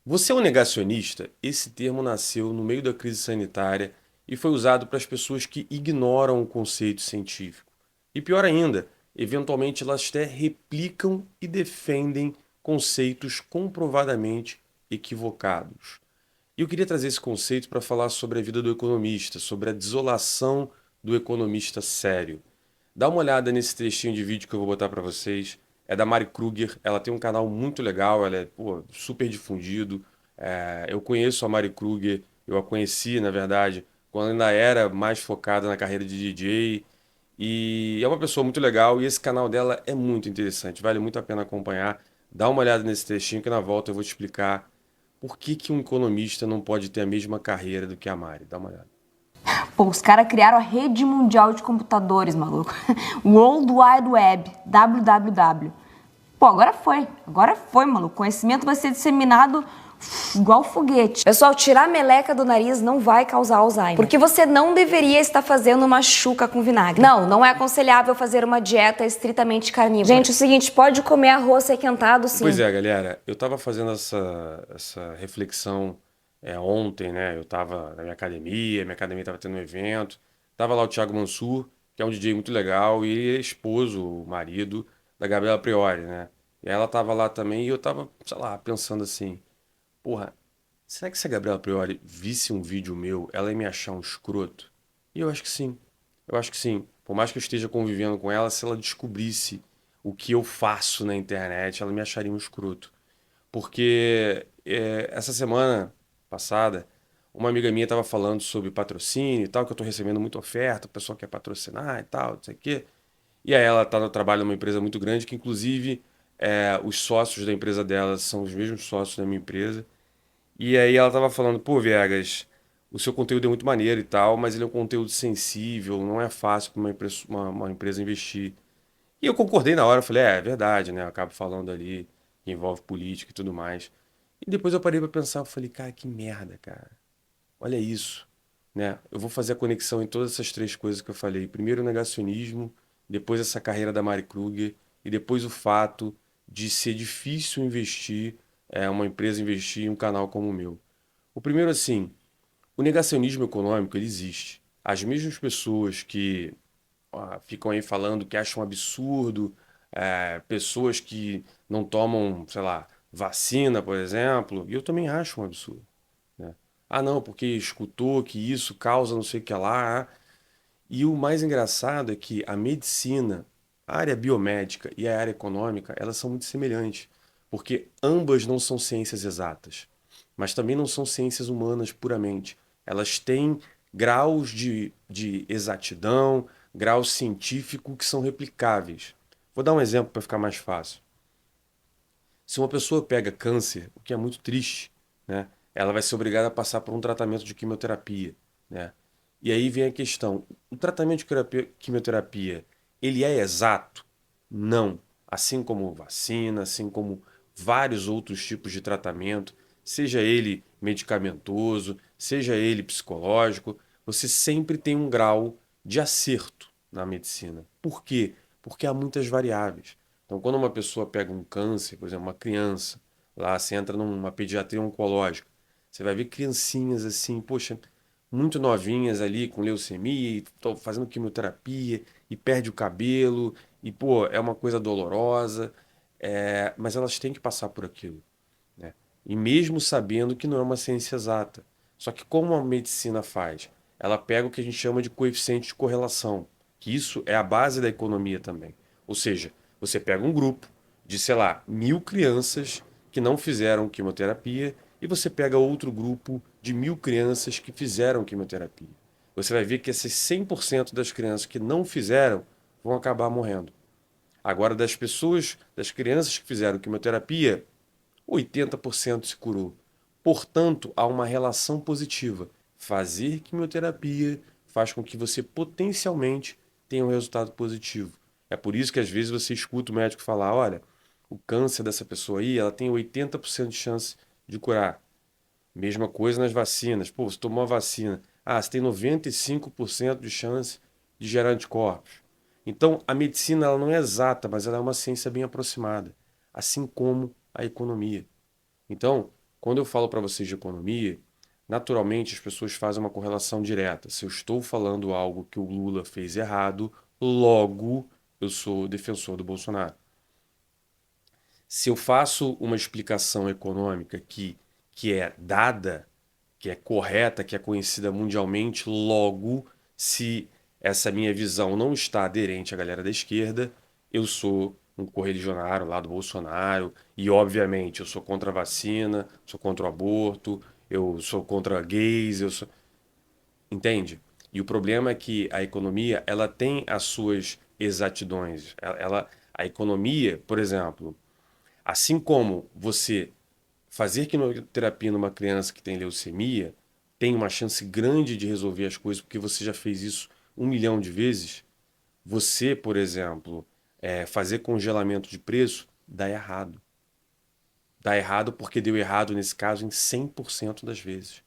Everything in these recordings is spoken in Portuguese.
Você é um negacionista? Esse termo nasceu no meio da crise sanitária e foi usado para as pessoas que ignoram o conceito científico. E pior ainda, eventualmente elas até replicam e defendem conceitos comprovadamente equivocados. E eu queria trazer esse conceito para falar sobre a vida do economista, sobre a desolação do economista sério. Dá uma olhada nesse trechinho de vídeo que eu vou botar para vocês. É da Mari Kruger. Ela tem um canal muito legal, ela é super difundido. Eu conheço a Mari Kruger, eu a conheci, na verdade, quando ainda era mais focada na carreira de DJ. E é uma pessoa muito legal e esse canal dela é muito interessante, vale muito a pena acompanhar. Dá uma olhada nesse textinho que na volta eu vou te explicar por que que um economista não pode ter a mesma carreira do que a Mari. Dá uma olhada. Pô, os caras criaram a rede mundial de computadores, maluco. World Wide Web, www. Pô, agora foi, maluco. Conhecimento vai ser disseminado igual foguete. Pessoal, tirar a meleca do nariz não vai causar Alzheimer. Porque você não deveria estar fazendo uma chuca com vinagre. Não é aconselhável fazer uma dieta estritamente carnívora. Gente, é o seguinte, pode comer arroz requentado, Pois sim. é, galera, eu estava fazendo essa reflexão ontem, né? Eu estava na minha academia estava tendo um evento, tava lá o Thiago Mansur, que é um DJ muito legal, e ele é esposo, o marido da Gabriela Priori, né? E ela estava lá também, e eu estava, sei lá, pensando assim, porra, será que se a Gabriela Priori visse um vídeo meu, ela ia me achar um escroto? E eu acho que sim. Eu acho que sim. Por mais que eu esteja convivendo com ela, se ela descobrisse o que eu faço na internet, ela me acharia um escroto. Porque essa semana passada, uma amiga minha estava falando sobre patrocínio e tal, que eu estou recebendo muita oferta, o pessoal quer patrocinar e tal, não sei o quê. E aí ela está no trabalho numa empresa muito grande, que inclusive os sócios da empresa dela são os mesmos sócios da minha empresa. E aí ela tava falando, pô, Viegas, o seu conteúdo é muito maneiro e tal, mas ele é um conteúdo sensível, não é fácil para uma empresa investir. E eu concordei na hora, eu falei, é verdade, né? Eu acabo falando ali que envolve política e tudo mais. E depois eu parei para pensar, eu falei, cara, que merda, cara. Olha isso, né? Eu vou fazer a conexão em todas essas três coisas que eu falei. Primeiro o negacionismo, depois essa carreira da Mari Kruger e depois o fato de ser difícil investir, uma empresa investir em um canal como o meu. O primeiro, assim, o negacionismo econômico, ele existe. As mesmas pessoas que ficam aí falando que acham um absurdo, pessoas que não tomam, sei lá, vacina, por exemplo, e eu também acho um absurdo, né? Ah, não, porque escutou que isso causa não sei o que lá. E o mais engraçado é que a medicina, a área biomédica e a área econômica, elas são muito semelhantes, porque ambas não são ciências exatas, mas também não são ciências humanas puramente. Elas têm graus de exatidão, graus científicos que são replicáveis. Vou dar um exemplo para ficar mais fácil. Se uma pessoa pega câncer, o que é muito triste, né? Ela vai ser obrigada a passar por um tratamento de quimioterapia, né? E aí vem a questão, o tratamento de quimioterapia, ele é exato? Não. Assim como vacina, assim como vários outros tipos de tratamento, seja ele medicamentoso, seja ele psicológico, você sempre tem um grau de acerto na medicina. Por quê? Porque há muitas variáveis. Então, quando uma pessoa pega um câncer, por exemplo, uma criança, lá você entra numa pediatria oncológica, você vai ver criancinhas assim, poxa, muito novinhas ali com leucemia, e estão fazendo quimioterapia e perde o cabelo, e pô, é uma coisa dolorosa, mas elas têm que passar por aquilo, né? E mesmo sabendo que não é uma ciência exata. Só que como a medicina faz? Ela pega o que a gente chama de coeficiente de correlação, que isso é a base da economia também. Ou seja, você pega um grupo de, sei lá, 1.000 crianças que não fizeram quimioterapia e você pega outro grupo de 1.000 crianças que fizeram quimioterapia. Você vai ver que esses 100% das crianças que não fizeram vão acabar morrendo. Agora, das crianças que fizeram quimioterapia, 80% se curou. Portanto, há uma relação positiva. Fazer quimioterapia faz com que você potencialmente tenha um resultado positivo. É por isso que às vezes você escuta o médico falar: olha, o câncer dessa pessoa aí, ela tem 80% de chance de curar. Mesma coisa nas vacinas. Pô, você tomou a vacina. Ah, você tem 95% de chance de gerar anticorpos. Então, a medicina ela não é exata, mas ela é uma ciência bem aproximada, assim como a economia. Então, Quando eu falo para vocês de economia, naturalmente as pessoas fazem uma correlação direta. Se eu estou falando algo que o Lula fez errado, logo eu sou defensor do Bolsonaro. Se eu faço uma explicação econômica que é dada, que é correta, que é conhecida mundialmente, logo, se essa minha visão não está aderente à galera da esquerda, eu sou um correligionário lá do Bolsonaro, e obviamente eu sou contra a vacina, sou contra o aborto, eu sou contra gays, eu sou... Entende? E o problema é que a economia, ela tem as suas exatidões. A economia, por exemplo, assim como você fazer quimioterapia numa criança que tem leucemia tem uma chance grande de resolver as coisas porque você já fez isso 1 milhão de vezes. Você, por exemplo, fazer congelamento de preço dá errado. Dá errado porque deu errado nesse caso em 100% das vezes.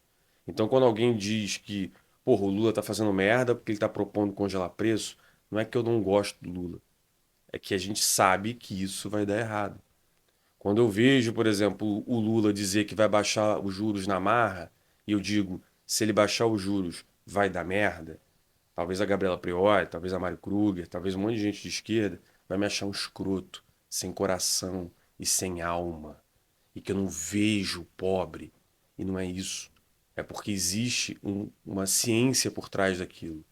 Então, quando alguém diz que, porra, o Lula tá fazendo merda porque ele tá propondo congelar preço, não é que eu não gosto do Lula. É que a gente sabe que isso vai dar errado. Quando eu vejo, por exemplo, o Lula dizer que vai baixar os juros na marra, e eu digo, se ele baixar os juros, vai dar merda. Talvez a Gabriela Prioli, talvez a Mário Kruger, talvez um monte de gente de esquerda vai me achar um escroto, sem coração e sem alma. E que eu não vejo o pobre. E não é isso. É porque existe uma ciência por trás daquilo.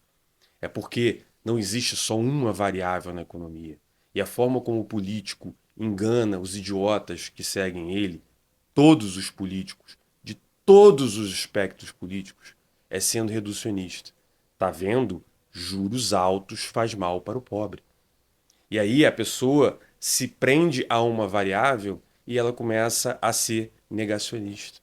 É porque não existe só uma variável na economia. E a forma como o político engana os idiotas que seguem ele, todos os políticos, de todos os espectros políticos, é sendo reducionista. Tá vendo? Juros altos faz mal para o pobre. E aí a pessoa se prende a uma variável e ela começa a ser negacionista.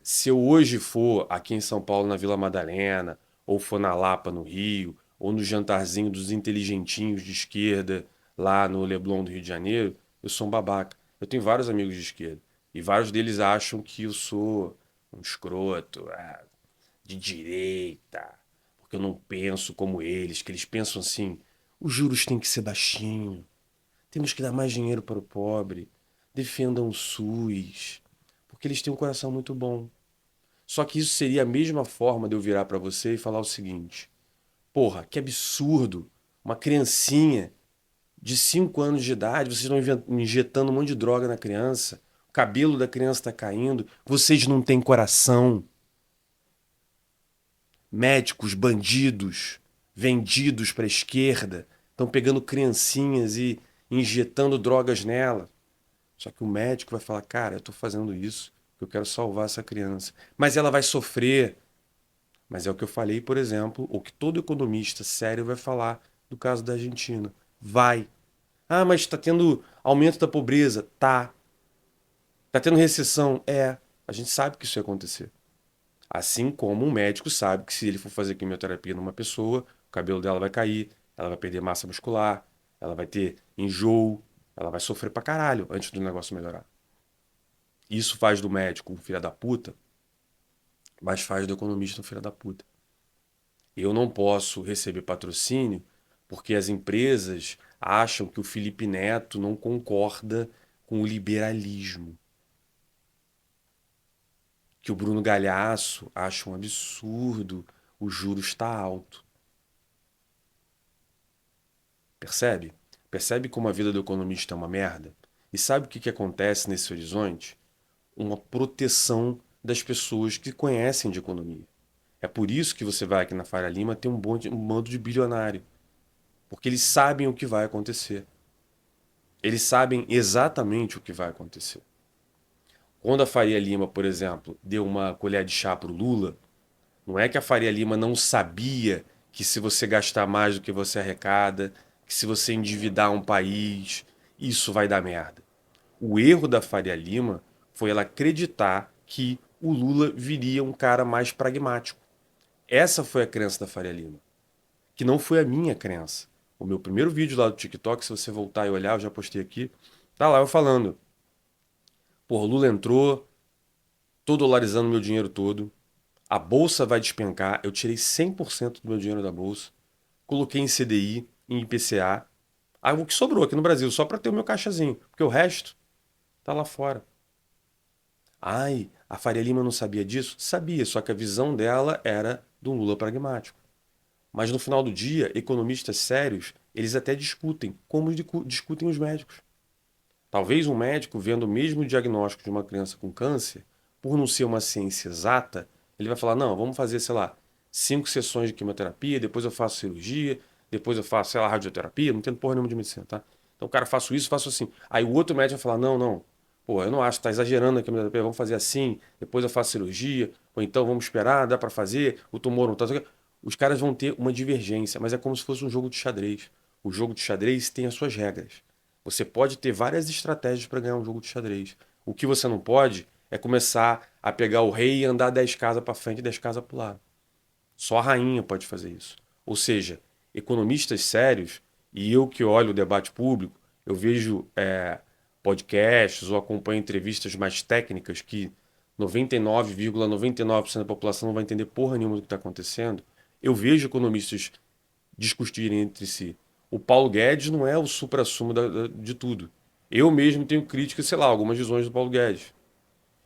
Se eu hoje for aqui em São Paulo, na Vila Madalena, ou for na Lapa, no Rio, ou no jantarzinho dos inteligentinhos de esquerda, lá no Leblon do Rio de Janeiro, eu sou um babaca. Eu tenho vários amigos de esquerda. E vários deles acham que eu sou um escroto, de direita, porque eu não penso como eles, que eles pensam assim: os juros têm que ser baixinho, temos que dar mais dinheiro para o pobre, defendam o SUS, porque eles têm um coração muito bom. Só que isso seria a mesma forma de eu virar para você e falar o seguinte: porra, que absurdo! Uma criancinha de 5 anos de idade, vocês estão injetando um monte de droga na criança, o cabelo da criança está caindo, vocês não têm coração. Médicos, bandidos, vendidos para a esquerda, estão pegando criancinhas e injetando drogas nela. Só que o médico vai falar: cara, eu estou fazendo isso porque eu quero salvar essa criança. Mas ela vai sofrer. Mas é o que eu falei, por exemplo, ou que todo economista sério vai falar do caso da Argentina. Vai. Ah, mas está tendo aumento da pobreza. Tá. Está tendo recessão. É. A gente sabe que isso ia acontecer. Assim como um médico sabe que se ele for fazer quimioterapia numa pessoa, o cabelo dela vai cair, ela vai perder massa muscular, ela vai ter enjoo, ela vai sofrer pra caralho antes do negócio melhorar. Isso faz do médico um filho da puta, mas faz do economista um filho da puta. Eu não posso receber patrocínio porque as empresas acham que o Felipe Neto não concorda com o liberalismo. Que o Bruno Galhaço acha um absurdo o juro está alto. Percebe? Percebe como a vida do economista é uma merda? E sabe o que acontece nesse horizonte? Uma proteção das pessoas que conhecem de economia. É por isso que você vai aqui na Faria Lima ter um bando de bilionário. Porque eles sabem o que vai acontecer. Eles sabem exatamente o que vai acontecer. Quando a Faria Lima, por exemplo, deu uma colher de chá para o Lula, não é que a Faria Lima não sabia que se você gastar mais do que você arrecada, que se você endividar um país, isso vai dar merda. O erro da Faria Lima foi ela acreditar que o Lula viria um cara mais pragmático. Essa foi a crença da Faria Lima, que não foi a minha crença. O meu primeiro vídeo lá do TikTok, se você voltar e olhar, eu já postei aqui, tá lá eu falando: pô, o Lula entrou, tô dolarizando meu dinheiro todo, a bolsa vai despencar, eu tirei 100% do meu dinheiro da bolsa, coloquei em CDI, em IPCA, o que sobrou aqui no Brasil, só para ter o meu caixazinho, porque o resto tá lá fora. Ai, a Faria Lima não sabia disso? Sabia, só que a visão dela era de um Lula pragmático. Mas no final do dia, economistas sérios, eles até discutem, como discutem os médicos. Talvez um médico, vendo o mesmo diagnóstico de uma criança com câncer, por não ser uma ciência exata, ele vai falar: não, vamos fazer, sei lá, 5 sessões de quimioterapia, depois eu faço cirurgia, depois eu faço, sei lá, radioterapia, não entendo porra nenhuma de medicina, tá? Então, cara, faço isso, faço assim. Aí o outro médico vai falar: não, não, pô, eu não acho, tá exagerando a quimioterapia, vamos fazer assim, depois eu faço cirurgia, ou então vamos esperar, dá para fazer, o tumor não tá. Os caras vão ter uma divergência, mas é como se fosse um jogo de xadrez. O jogo de xadrez tem as suas regras. Você pode ter várias estratégias para ganhar um jogo de xadrez. O que você não pode é começar a pegar o rei e andar 10 casas para frente e 10 casas para o lado. Só a rainha pode fazer isso. Ou seja, economistas sérios, e eu que olho o debate público, eu vejo podcasts ou acompanho entrevistas mais técnicas que 99,99% da população não vai entender porra nenhuma do que está acontecendo. Eu vejo economistas discutirem entre si. O Paulo Guedes não é o suprassumo de tudo. Eu mesmo tenho críticas, sei lá, algumas visões do Paulo Guedes.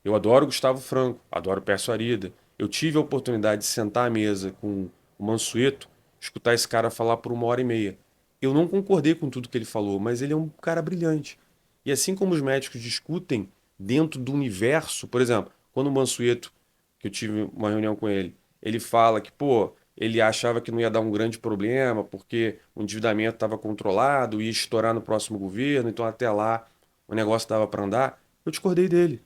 Eu adoro Gustavo Franco, adoro Pércio Arida. Eu tive a oportunidade de sentar à mesa com o Mansueto, escutar esse cara falar por 1 hora e meia. Eu não concordei com tudo que ele falou, mas ele é um cara brilhante. E assim como os médicos discutem dentro do universo, por exemplo, quando o Mansueto, que eu tive uma reunião com ele, ele fala que, pô, ele achava que não ia dar um grande problema, porque o endividamento estava controlado, ia estourar no próximo governo, então até lá o negócio dava para andar. Eu discordei dele.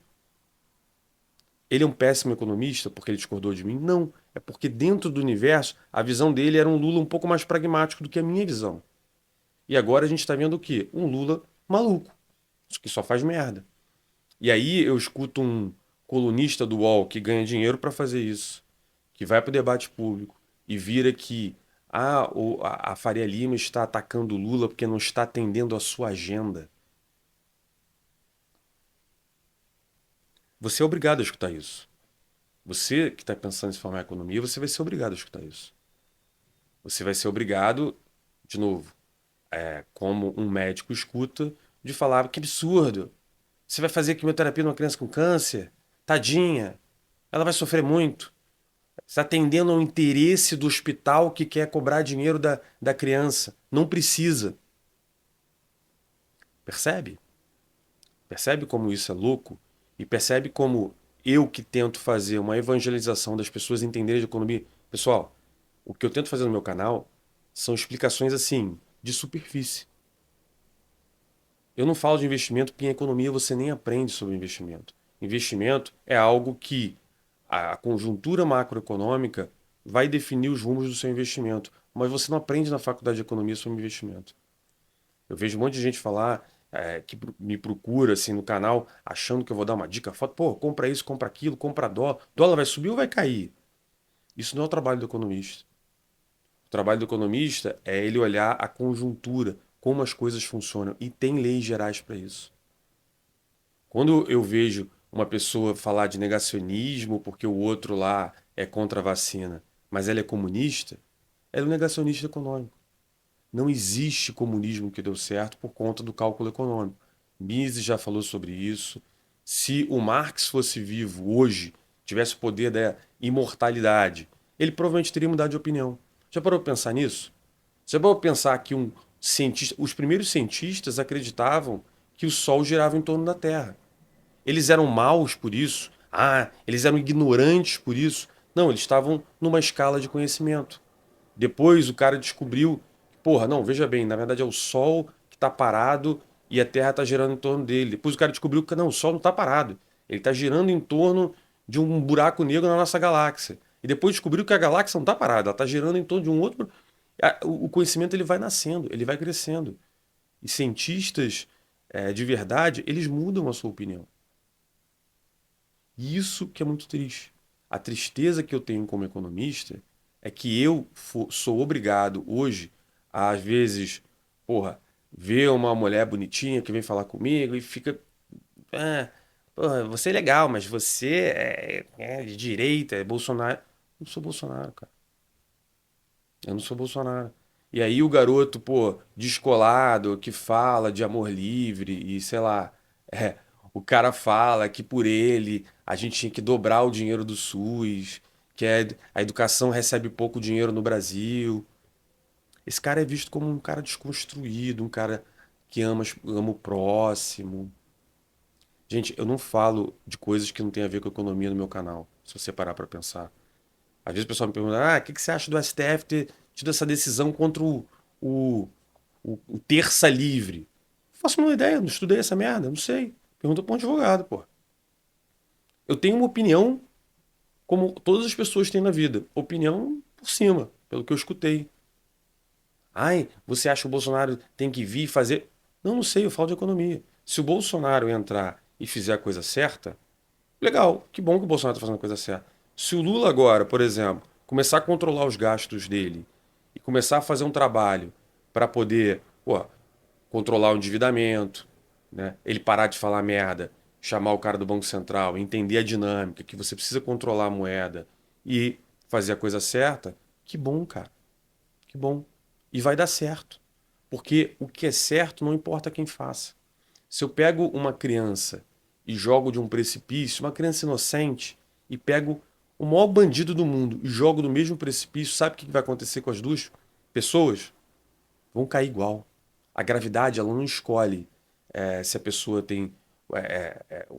Ele é um péssimo economista porque ele discordou de mim? Não. É porque dentro do universo, a visão dele era um Lula um pouco mais pragmático do que a minha visão. E agora a gente está vendo o quê? Um Lula maluco, que só faz merda. E aí eu escuto um colunista do UOL que ganha dinheiro para fazer isso, que vai para o debate público e vira que a Faria Lima está atacando o Lula porque não está atendendo a sua agenda. Você é obrigado a escutar isso. Você que está pensando em se formar em economia, você vai ser obrigado a escutar isso. Você vai ser obrigado, de novo, como um médico escuta, de falar que absurdo. Você vai fazer quimioterapia numa criança com câncer? Tadinha, ela vai sofrer muito. Você está atendendo ao interesse do hospital que quer cobrar dinheiro da criança. Não precisa. Percebe? Percebe como isso é louco? E percebe como eu que tento fazer uma evangelização das pessoas entenderem de economia. Pessoal, o que eu tento fazer no meu canal são explicações assim, de superfície. Eu não falo de investimento porque em economia você nem aprende sobre investimento. Investimento é algo que a conjuntura macroeconômica vai definir os rumos do seu investimento, mas você não aprende na faculdade de economia sobre investimento. Eu vejo um monte de gente falar que me procura assim no canal achando que eu vou dar uma dica, fala, pô, compra isso, compra aquilo, compra dólar. Dólar vai subir ou vai cair? Isso não é o trabalho do economista. O trabalho do economista é ele olhar a conjuntura, como as coisas funcionam, e tem leis gerais para isso. Quando eu vejo uma pessoa falar de negacionismo porque o outro lá é contra a vacina, mas ela é comunista, ela é um negacionista econômico. Não existe comunismo que deu certo por conta do cálculo econômico. Mises já falou sobre isso. Se o Marx fosse vivo hoje, tivesse o poder da imortalidade, ele provavelmente teria mudado de opinião. Já parou para pensar nisso? Já parou para pensar que os primeiros cientistas acreditavam que o Sol girava em torno da Terra. Eles eram maus por isso? Ah, eles eram ignorantes por isso? Não, eles estavam numa escala de conhecimento. Depois o cara descobriu, porra, não, veja bem, na verdade é o Sol que está parado e a Terra está girando em torno dele. Depois o cara descobriu que não, o Sol não está parado. Ele está girando em torno de um buraco negro na nossa galáxia. E depois descobriu que a galáxia não está parada, ela está girando em torno de um outro. O conhecimento ele vai nascendo, ele vai crescendo. E cientistas de verdade, eles mudam a sua opinião. E isso que é muito triste. A tristeza que eu tenho como economista é que eu sou obrigado hoje a, às vezes, porra, ver uma mulher bonitinha que vem falar comigo e fica. Ah, porra, você é legal, mas você é de direita, é Bolsonaro. Eu não sou Bolsonaro, cara. Eu não sou Bolsonaro. E aí o garoto, pô, descolado, que fala de amor livre e sei lá, é, O cara fala que por ele a gente tinha que dobrar o dinheiro do SUS, que a educação recebe pouco dinheiro no Brasil. Esse cara é visto como um cara desconstruído, um cara que ama o próximo. Gente, eu não falo de coisas que não têm a ver com economia no meu canal, se você parar para pensar. Às vezes o pessoal me pergunta, o que você acha do STF ter tido essa decisão contra o, o terça livre? Não faço uma ideia, não estudei essa merda, não sei. Pergunta para um advogado, pô. Eu tenho uma opinião como todas as pessoas têm na vida. Opinião por cima, pelo que eu escutei. Ai, você acha que o Bolsonaro tem que vir e fazer. Não, não sei, eu falo de economia. Se o Bolsonaro entrar e fizer a coisa certa, legal, que bom que o Bolsonaro está fazendo a coisa certa. Se o Lula agora, por exemplo, começar a controlar os gastos dele e começar a fazer um trabalho para poder, pô, controlar o endividamento, né? Ele parar de falar merda, chamar o cara do Banco Central, entender a dinâmica, que você precisa controlar a moeda e fazer a coisa certa, que bom, cara. Que bom. E vai dar certo. Porque o que é certo não importa quem faça. Se eu pego uma criança e jogo de um precipício, uma criança inocente, e pego o maior bandido do mundo e jogo do mesmo precipício, sabe o que vai acontecer com as duas pessoas? Vão cair igual. A gravidade, ela não escolhe se a pessoa tem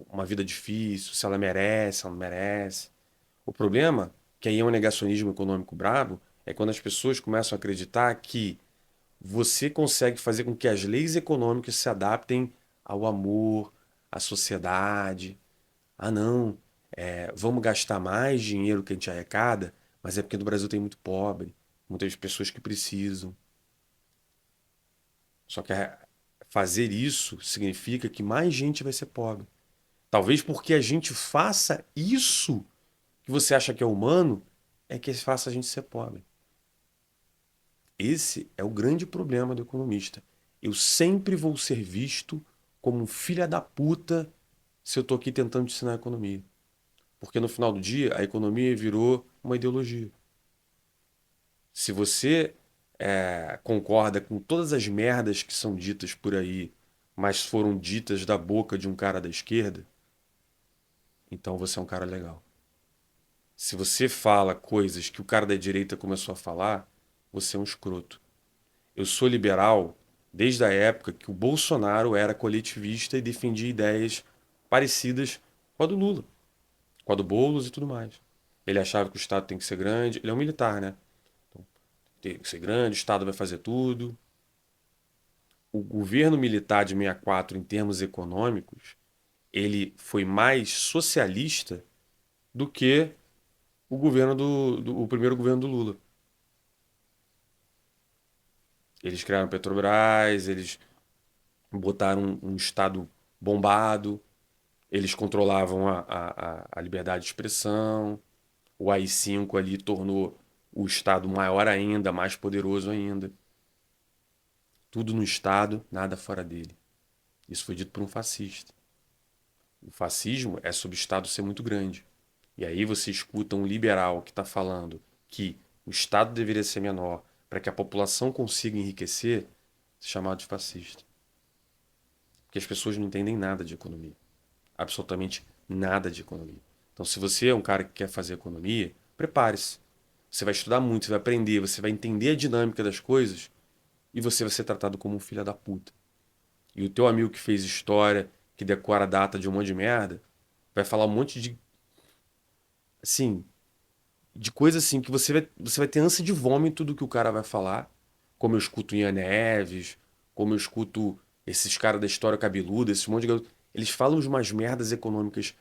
uma vida difícil, se ela merece, se ela não merece. O problema, que aí é um negacionismo econômico brabo, é quando as pessoas começam a acreditar que você consegue fazer com que as leis econômicas se adaptem ao amor, à sociedade. Ah, não, vamos gastar mais dinheiro que a gente arrecada, mas é porque no Brasil tem muito pobre, muitas pessoas que precisam. Só que fazer isso significa que mais gente vai ser pobre. Talvez porque a gente faça isso que você acha que é humano, é que faça a gente ser pobre. Esse é o grande problema do economista. Eu sempre vou ser visto como um filho da puta se eu estou aqui tentando te ensinar a economia. Porque no final do dia, a economia virou uma ideologia. Se você concorda com todas as merdas que são ditas por aí, mas foram ditas da boca de um cara da esquerda, então você é um cara legal. Se você fala coisas que o cara da direita começou a falar, você é um escroto. Eu sou liberal desde a época que o Bolsonaro era coletivista e defendia ideias parecidas com a do Lula, com a do Boulos e tudo mais. Ele achava que o Estado tem que ser grande. Ele é um militar, né? Então, tem que ser grande, o Estado vai fazer tudo. O governo militar de 64, em termos econômicos, ele foi mais socialista do que o governo o primeiro governo do Lula. Eles criaram Petrobras, eles botaram um Estado bombado, eles controlavam a liberdade de expressão. O AI-5 ali tornou o Estado maior ainda, mais poderoso ainda. Tudo no Estado, nada fora dele. Isso foi dito por um fascista. O fascismo é sobre o Estado ser muito grande. E aí você escuta um liberal que está falando que o Estado deveria ser menor para que a população consiga enriquecer, chamado de fascista. Porque as pessoas não entendem nada de economia. Absolutamente nada de economia. Então, se você é um cara que quer fazer economia, prepare-se. Você vai estudar muito, você vai aprender, você vai entender a dinâmica das coisas e você vai ser tratado como um filho da puta. E o teu amigo que fez história, que decora a data de um monte de merda, vai falar um monte de, assim, de coisa assim que você vai ter ânsia de vômito do que o cara vai falar, como eu escuto Ian Neves, como eu escuto esses caras da história cabeluda, esse monte de garoto. Eles falam de umas merdas econômicas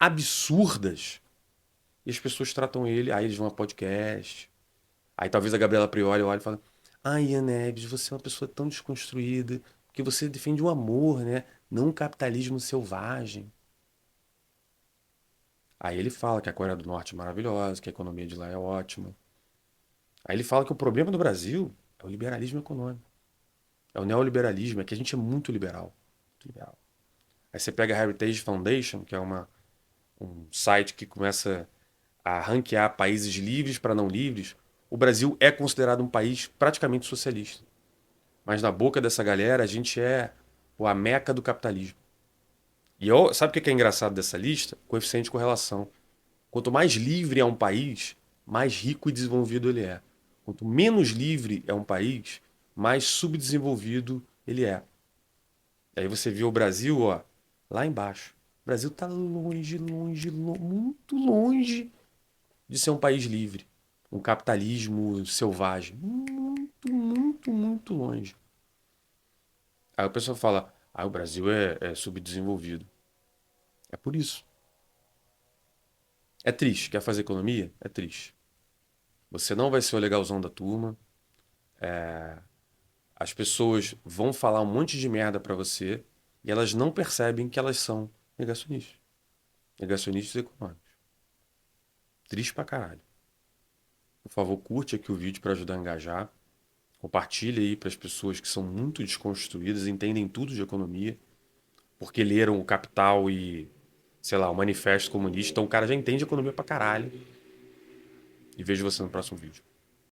absurdas e as pessoas tratam ele, aí eles vão a podcast. Aí talvez a Gabriela Prioli olhe e fale: Ah, Ian Neves, você é uma pessoa tão desconstruída, porque você defende o amor, né? Não o capitalismo selvagem. Aí ele fala que a Coreia do Norte é maravilhosa, que a economia de lá é ótima. Aí ele fala que o problema do Brasil é o liberalismo econômico. É o neoliberalismo, é que a gente é muito liberal. Muito liberal. Aí você pega a Heritage Foundation, que é um site que começa a ranquear países livres para não livres. O Brasil é considerado um país praticamente socialista. Mas na boca dessa galera, a gente é a meca do capitalismo. Sabe o que é engraçado dessa lista? Coeficiente de correlação. Quanto mais livre é um país, mais rico e desenvolvido ele é. Quanto menos livre é um país, mais subdesenvolvido ele é. Aí você vê o Brasil, ó, lá embaixo. O Brasil tá longe, longe, muito longe de ser um país livre. Um capitalismo selvagem. Muito, muito, muito longe. Aí o pessoal fala, o Brasil é subdesenvolvido. É por isso. É triste. Quer fazer economia? É triste. Você não vai ser o legalzão da turma. As pessoas vão falar um monte de merda pra você e elas não percebem que elas são negacionistas. Negacionistas econômicos. Triste pra caralho. Por favor, curte aqui o vídeo para ajudar a engajar. Compartilhe aí para as pessoas que são muito desconstruídas, entendem tudo de economia, porque leram o Capital e, sei lá, o Manifesto Comunista. Então o cara já entende economia pra caralho. E vejo você no próximo vídeo.